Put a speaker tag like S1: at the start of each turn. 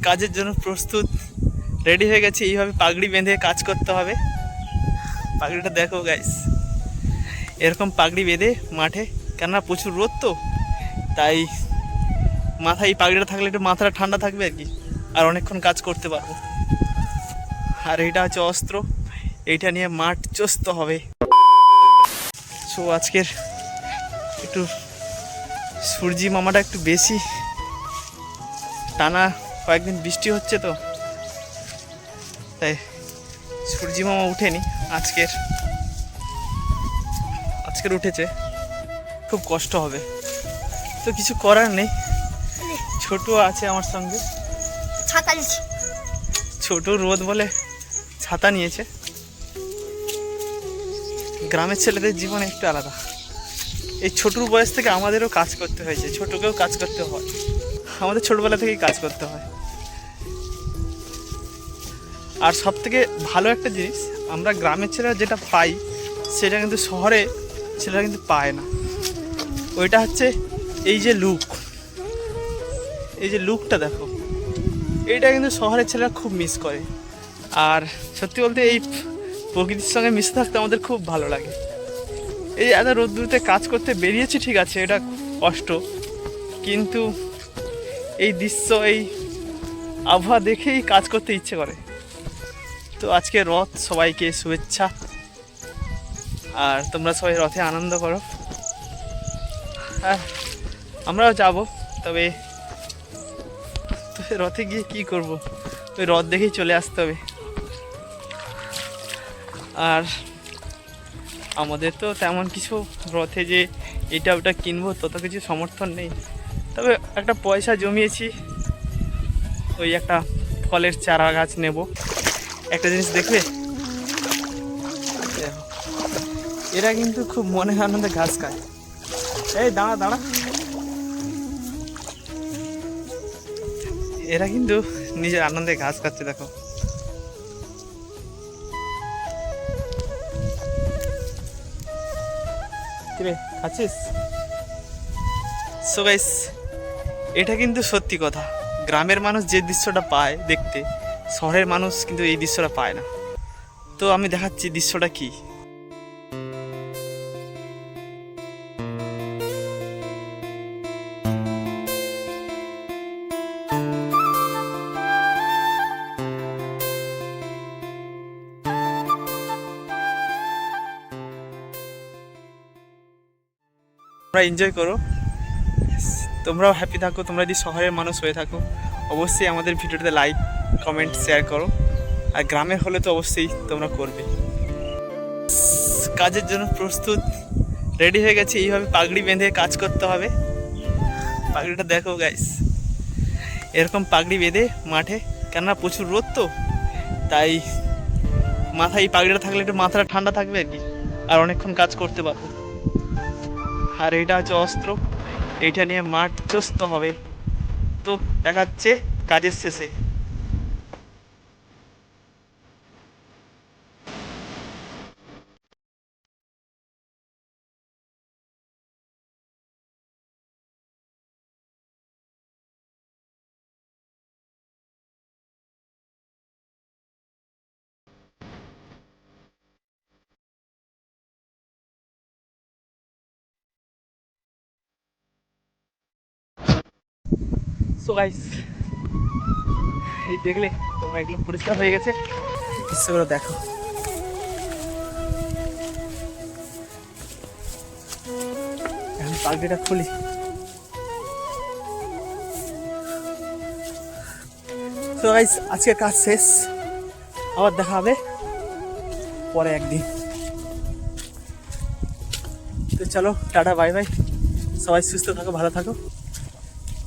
S1: কাজের জন্য প্রস্তুত, রেডি হয়ে গেছে। এইভাবে পাগড়ি বেঁধে কাজ করতে হবে। পাগড়িটা দেখো গাইস, এরকম পাগড়ি বেঁধে মাঠে, কেননা প্রচুর রোদ তো, তাই মাথায় এই পাগড়িটা থাকলে একটু মাথাটা ঠান্ডা থাকবে আর কি, আর অনেকক্ষণ কাজ করতে পারবো। আর এইটা হচ্ছে অস্ত্র, এইটা নিয়ে মাঠ চষতে হবে। সো আজকের একটু সূর্যি মামাটা একটু বেশি, টানা কয়েকদিন বৃষ্টি হচ্ছে তো, তাই সূর্যি মামা উঠেনি। আজকের উঠেছে, খুব কষ্ট হবে, তো কিছু করার নেই। ছোট আছে আমার সঙ্গে,
S2: ছাতা নিয়েছে।
S1: ছোট রোদ বলে ছাতা নিয়েছে। গ্রামের ছেলেদের জীবন একটু আলাদা। এই ছোটর বয়স থেকে আমাদেরও কাজ করতে হয়েছে, ছোটকেও কাজ করতে হয়, আমাদের ছোটবেলা থেকেই কাজ করতে হয়। আর সব থেকে ভালো একটা জিনিস, আমরা গ্রামের ছেলেরা যেটা পাই সেটা কিন্তু শহরে ছেলেরা কিন্তু পায় না। ওইটা হচ্ছে এই যে লুকটা দেখো, এইটা কিন্তু শহরের ছেলেরা খুব মিস করে। আর সত্যি বলতে এই প্রকৃতির সঙ্গে মিশে থাকতে আমাদের খুব ভালো লাগে। এই এত রোদ্দুরতে কাজ করতে বেরিয়েছি, ঠিক আছে এটা কষ্ট, কিন্তু এই দৃশ্য, এই আবহাওয়া দেখেই কাজ করতে ইচ্ছে করে। তো আজকে রথ, সবাইকে শুভেচ্ছা। আর তোমরা সবাই রথে আনন্দ করো। আর আমরাও যাব, তবে রথে গিয়ে কি করব, ওই রথ দেখেই চলে আসতে হবে। আর আমাদের তো তেমন কিছু রথে যে এটা ওটা কিনবো তত কিছু সমর্থন নেই, তবে একটা পয়সা জমিয়েছি, ওই একটা ফলের চারা গাছ নেব। একটা জিনিস দেখবে, এরা কিন্তু খুব মনে আনন্দে ঘাস খায়। এই দাঁড়া, এরা কিন্তু নিজের আনন্দে ঘাস খাচ্ছে, দেখো। কিরে খাচ্ছিস? সো গাইস, এটা কিন্তু সত্যি কথা, গ্রামের মানুষ যে দৃশ্যটা পায় দেখতে, শহরের মানুষ কিন্তু এই দৃশ্যটা পায় না। তো আমি দেখাচ্ছি দৃশ্যটা কি। তোমরা এনজয় করো, তোমরাও হ্যাপি থাকো। তোমরা যদি শহরের মানুষ হয়ে থাকো অবশ্যই আমাদের ভিডিওটাতে লাইক, কমেন্ট, শেয়ার করো। আর গ্রামের হলে তো অবশ্যই তোমরা করবে। কাজের জন্য প্রস্তুত, রেডি হয়ে গেছে। এইভাবে পাগড়ি বেঁধে কাজ করতে হবে। পাগড়িটা দেখো গাইস, এরকম পাগড়ি বেঁধে মাঠে, কেননা প্রচুর রোদ তো, তাই মাথায় এই পাগড়িটা থাকলে একটু মাথাটা ঠান্ডা থাকবে আর কি, আর অনেকক্ষণ কাজ করতে পারবো। আর এইটা হচ্ছে অস্ত্র, এইটা নিয়ে মাঠ চষতে হবে। তো দেখাচ্ছে কাজের শেষে। সো গাইস, এই দেখলে তোমরা একদম পরিষ্কার হয়ে গেছে, দৃশ্যগুলো দেখো। এখন পাগড়িটা খুলি। তো গাইস, আজকে কাজ শেষ, আবার দেখা হবে পরে একদিন। তো চলো, টাটা, বাই বাই, সবাই সুস্থ থাকো, ভালো থাকো।